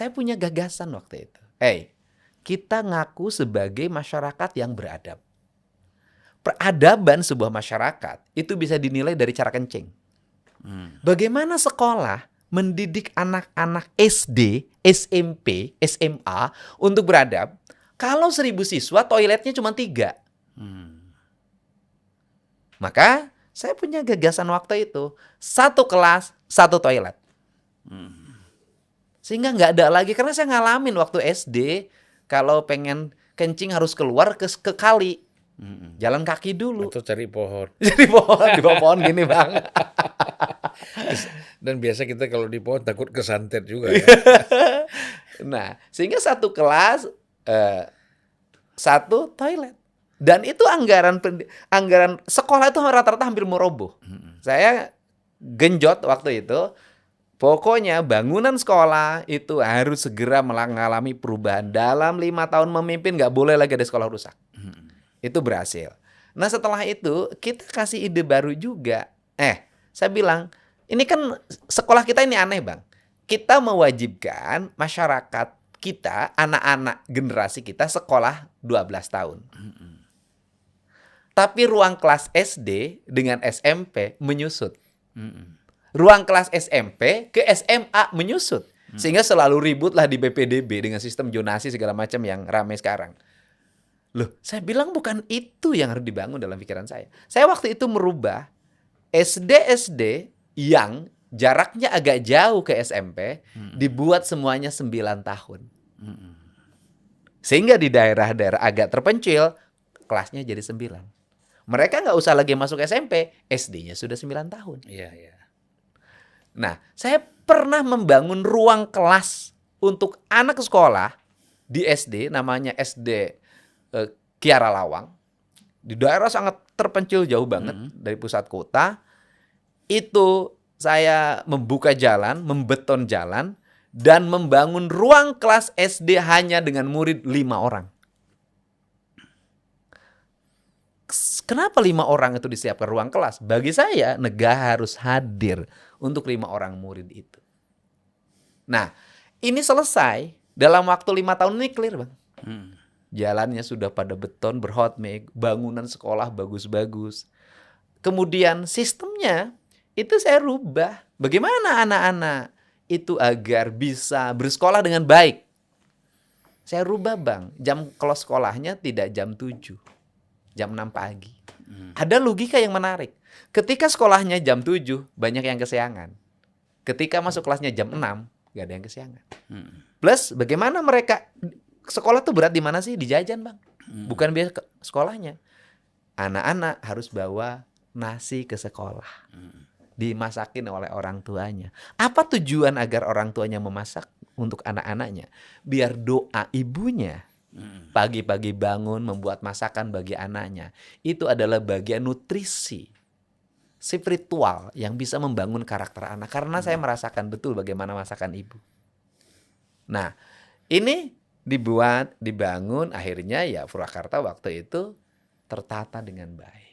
saya punya gagasan waktu itu. Kita ngaku sebagai masyarakat yang beradab. Peradaban sebuah masyarakat itu bisa dinilai dari cara kencing. Bagaimana sekolah mendidik anak-anak SD, SMP, SMA untuk beradab kalau 1.000 siswa toiletnya cuma 3? Maka saya punya gagasan waktu itu, 1 kelas, 1 toilet. Sehingga nggak ada lagi, karena saya ngalamin waktu SD, kalau pengen kencing harus keluar ke kali. Jalan kaki dulu. Atau cari pohon. Jadi di bawah pohon gini Bang. Dan biasa kita kalau di pohon takut kesantet juga ya. Nah, sehingga 1 kelas, 1 toilet. Dan itu anggaran sekolah itu rata-rata hampir mau roboh. Saya genjot waktu itu. Pokoknya bangunan sekolah itu harus segera mengalami perubahan. Dalam 5 tahun memimpin nggak boleh lagi ada sekolah rusak. Itu berhasil. Nah setelah itu kita kasih ide baru juga. Saya bilang, ini kan sekolah kita ini aneh Bang. Kita mewajibkan masyarakat kita, anak-anak generasi kita sekolah 12 tahun. Tapi ruang kelas SD dengan SMP menyusut. Ruang kelas SMP ke SMA menyusut. Sehingga selalu ribut lah di BPDB dengan sistem zonasi segala macam yang ramai sekarang. Loh, saya bilang bukan itu yang harus dibangun dalam pikiran saya. Saya waktu itu merubah SD yang jaraknya agak jauh ke SMP, dibuat semuanya 9 tahun. Sehingga di daerah-daerah agak terpencil, kelasnya jadi 9. Mereka nggak usah lagi masuk SMP, SD-nya sudah 9 tahun. Iya. Nah, saya pernah membangun ruang kelas untuk anak sekolah di SD, namanya SD Kiara Lawang. Di daerah sangat terpencil jauh banget dari pusat kota. Itu saya membuka jalan, membeton jalan, dan membangun ruang kelas SD hanya dengan murid 5 orang. Kenapa 5 orang itu disiapkan ruang kelas? Bagi saya, negara harus hadir untuk 5 orang murid itu. Nah, ini selesai dalam waktu 5 tahun ini clear Bang. Jalannya sudah pada beton, berhot mix, bangunan sekolah bagus-bagus. Kemudian sistemnya itu saya rubah. Bagaimana anak-anak itu agar bisa bersekolah dengan baik? Saya rubah Bang, kalau sekolahnya tidak jam 7, jam 6 pagi. Ada logika yang menarik. Ketika sekolahnya jam 7, banyak yang kesiangan. Ketika masuk kelasnya jam 6, gak ada yang kesiangan. Plus bagaimana mereka sekolah tuh berat di mana sih? Di jajan Bang. Bukan biaya sekolahnya. Anak-anak harus bawa nasi ke sekolah. Dimasakin oleh orang tuanya. Apa tujuan agar orang tuanya memasak untuk anak-anaknya? Biar doa ibunya pagi-pagi bangun membuat masakan bagi anaknya. Itu adalah bagian nutrisi spiritual yang bisa membangun karakter anak. Karena saya merasakan betul bagaimana masakan ibu. Nah, ini dibangun, akhirnya ya Purwakarta waktu itu tertata dengan baik.